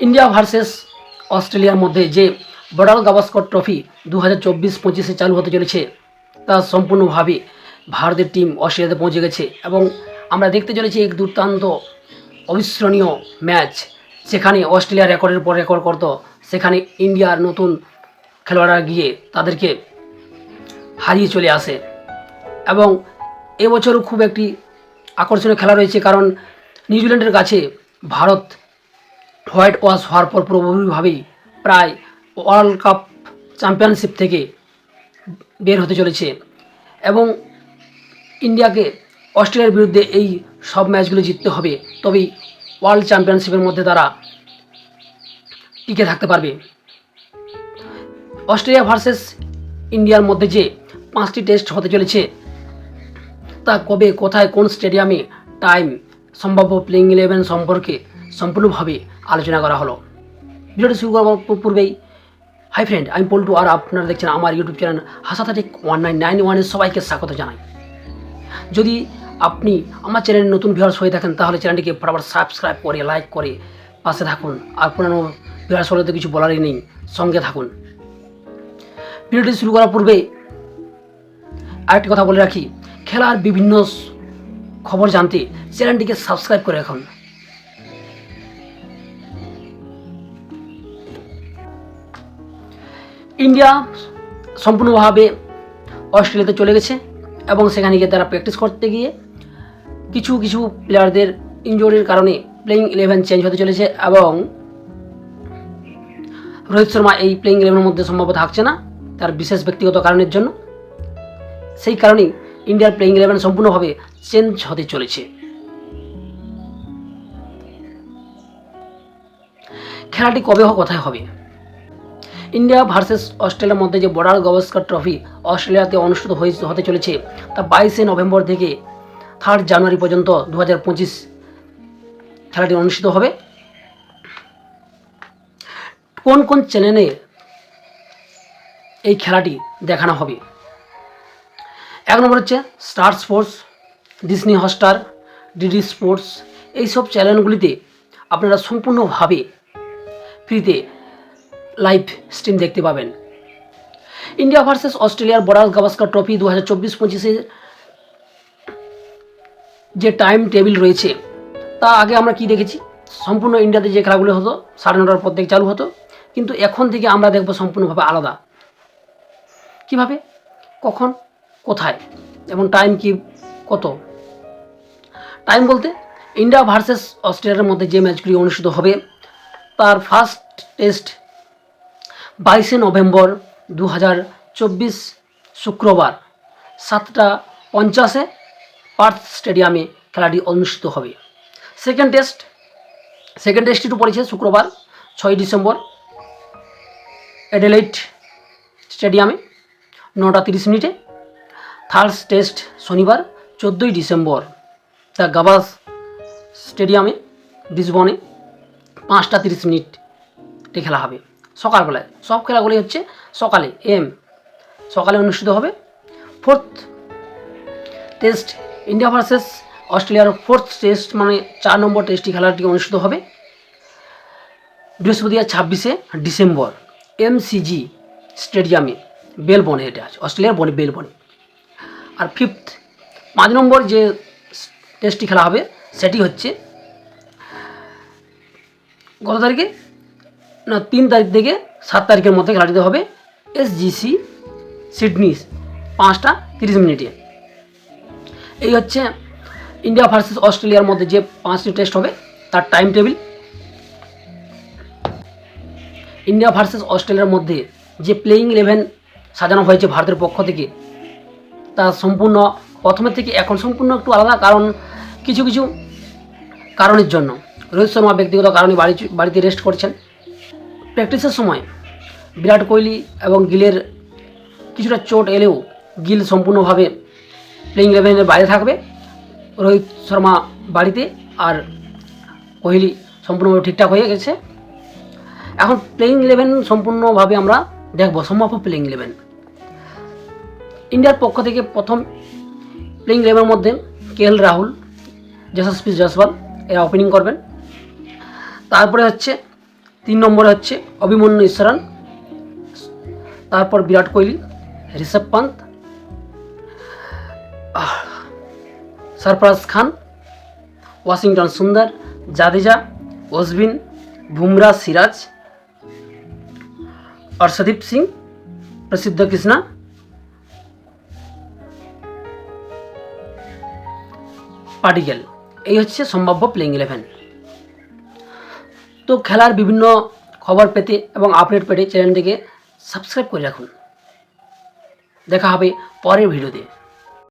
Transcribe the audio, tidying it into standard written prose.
India versus অস্ট্রেলিয়ার মধ্যে যে বর্ডার গাভাস্কর ট্রফি 2024-25 চালু হতে চলেছে তা সম্পূর্ণভাবে ভারতের টিম অস্ট্রেলিয়াতে পৌঁছে গেছে এবং আমরা দেখতে চলেছি এক দুর্দান্ত অবিস্মরণীয় ম্যাচ। সেখানে অস্ট্রেলিয়া রেকর্ডের পর রেকর্ড করত, সেখানে ইন্ডিয়ার নতুন খেলোয়াড়রা গিয়ে তাদেরকে হারিয়ে চলে আসে। এবং এবছরও খুব একটি আকর্ষণীয় খেলা রয়েছে, কারণ নিউজিল্যান্ডের কাছে ভারত হোয়াইট ওয়াশ হওয়ার পর পুরোপুরিভাবেই প্রায় ওয়ার্ল্ড কাপ চ্যাম্পিয়নশিপ থেকে বের হতে চলেছে এবং ইন্ডিয়াকে অস্ট্রেলিয়ার বিরুদ্ধে এই সব ম্যাচগুলো জিততে হবে, তবেই ওয়ার্ল্ড চ্যাম্পিয়নশিপের মধ্যে তারা টিকে থাকতে পারবে। অস্ট্রেলিয়া ভার্সেস ইন্ডিয়ার মধ্যে যে 5টি টেস্ট হতে চলেছে তা কবে, কোথায়, কোন স্টেডিয়ামে, টাইম, সম্ভাব্য প্লেইং 11 সম্পর্কে সম্পূর্ণভাবে আলোচনা করা হলো। ভিডিওটি শুরু করার পূর্বেই হাই ফ্রেন্ড, আমি পল্টু আর আপনারা দেখছেন আমার ইউটিউব চ্যানেল হাসাতাটিক 1991-এর সবাইকে স্বাগত জানাই। যদি আপনি আমার চ্যানেলে নতুন ভিউয়ার্স হয়ে থাকেন তাহলে চ্যানেলটিকে ফটাফট সাবস্ক্রাইব করে লাইক করে পাশে থাকুন, আর পুরানো ভিউয়ার্স হলে তো কিছু বলারই নেই, সঙ্গে থাকুন। ভিডিওটি শুরু করার পূর্বে আরেকটি কথা বলে রাখি, খেলার বিভিন্ন খবর জানতে চ্যানেলটিকে সাবস্ক্রাইব করে রাখুন। ইন্ডিয়া সম্পূর্ণভাবে অস্ট্রেলিয়াতে চলে গেছে এবং সেখানে গিয়ে তারা প্র্যাকটিস করতে গিয়ে কিছু প্লেয়ারদের ইনজুরির কারণে প্লেইং 11 চেঞ্জ হতে চলেছে এবং রোহিত শর্মা এই প্লেইং 11-এর মধ্যে সম্ভবত থাকছে না, তার বিশেষ ব্যক্তিগত কারণের জন্য। সেই কারণেই ইন্ডিয়ার প্লেইং 11 সম্পূর্ণভাবে চেঞ্জ হতে চলেছে। খেলাটি কবে কোথায় হবে? ইন্ডিয়া ভার্সেস অস্ট্রেলিয়ার মধ্যে যে বর্ডার গাভাস্কর ট্রফি অস্ট্রেলিয়াতে অনুষ্ঠিত হতে চলেছে তা 22 নভেম্বর থেকে 3 জানুয়ারি পর্যন্ত 2025 খেলাটি অনুষ্ঠিত হবে। কোন কোন চ্যানেলে এই খেলাটি দেখানো হবে? 1 নম্বর হচ্ছে star sports, Disney Hotstar, DD sports. এইসব চ্যানেলগুলিতে আপনারা সম্পূর্ণভাবে ফ্রিতে লাইভ স্ট্রিম দেখতে পাবেন। ইন্ডিয়া ভার্সেস অস্ট্রেলিয়ার বর্ডার গাভাস্কর ট্রফি 2024-25 যে টাইম টেবিল রয়েছে তা আগে আমরা কি দেখেছি, সম্পূর্ণ ইন্ডিয়াতে যে খেলাগুলো হতো 9:30 পর থেকে চালু হতো, কিন্তু এখন থেকে আমরা দেখব সম্পূর্ণভাবে আলাদা। কিভাবে, কখন, কোথায় এবং টাইম কি কত? টাইম বলতে ইন্ডিয়া ভার্সেস অস্ট্রেলিয়ার মধ্যে যে ম্যাচগুলি অনুষ্ঠিত হবে তার ফার্স্ট টেস্ট 22 নভেম্বর 2024 শুক্রবার 7:50 পার্থ স্টেডিয়ামে খেলাটি অনুষ্ঠিত হবে। সেকেন্ড টেস্টটি পড়েছে শুক্রবার 6 ডিসেম্বর অ্যাডিলেইড স্টেডিয়ামে 9:30। থার্ড টেস্ট শনিবার 14 ডিসেম্বর দ্য গাভাস স্টেডিয়ামে ব্রিসবেনে 5:30 খেলা হবে সকালবেলায়। সব খেলাগুলি হচ্ছে সকালে অনুষ্ঠিত হবে। ফোর্থ টেস্ট ইন্ডিয়া ভার্সেস অস্ট্রেলিয়ার ফোর্থ টেস্ট মানে 4 নম্বর টেস্টটি খেলাটি অনুষ্ঠিত হবে বৃহস্পতিবার 26 ডিসেম্বর MCG স্টেডিয়ামে মেলবোর্নে, এটা আছে অস্ট্রেলিয়ার মেলবোর্নে। আর 5 নম্বর যে টেস্টটি খেলা হবে সেটি হচ্ছে গত তারিখে 3 তারিখ থেকে 7 তারিখের মধ্যে খেলাটিতে হবে SGC সিডনি 5:30। এই হচ্ছে ইন্ডিয়া ভার্সেস অস্ট্রেলিয়ার মধ্যে যে 5টি টেস্ট হবে তার টাইম টেবিল। ইন্ডিয়া ভার্সেস অস্ট্রেলিয়ার মধ্যে যে প্লেইং 11 সাজানো হয়েছে ভারতের পক্ষ থেকে তা সম্পূর্ণ প্রথমের থেকে এখন সম্পূর্ণ একটু আলাদা, কারণ কিছু কারণের জন্য রোহিত শর্মা ব্যক্তিগত কারণে বাড়িতে রেস্ট করছেন। প্র্যাকটিসের সময় বিরাট কোহলি এবং গিলের কিছুটা চোট এলেও গিল সম্পূর্ণভাবে প্লেইং 11-এর বাইরে থাকবে, রোহিত শর্মা বাড়িতে আর কোহলি সম্পূর্ণভাবে ঠিকঠাক হয়ে গেছে। এখন প্লেইং 11 সম্পূর্ণভাবে আমরা দেখব সম্ভাব্য প্লেইং 11। ইন্ডিয়ার পক্ষ থেকে প্রথম প্লেইং 11-এর মধ্যে KL রাহুল, যশস্বী জয়সওয়াল এরা ওপেনিং করবেন। তারপরে হচ্ছে 3 নম্বরে হচ্ছে অভিমন্যু ঈশ্বরন, তারপর বিরাট কোহলি, ঋষভ পান্ত, सरफराज खान, वाशिंगटन सुंदर, जाडेजा, अश्विन, बुमराह, सिराज, अर्शदीप सिंह, प्रसिद्ध कृष्णा, पाटिगल। এই হচ্ছে সম্ভাব্য প্লেইং 11। তো খেলার বিভিন্ন খবর পেতে এবং আপডেট পেতে চ্যানেলটিকে সাবস্ক্রাইব করে রাখুন। দেখা হবে পরের ভিডিওতে।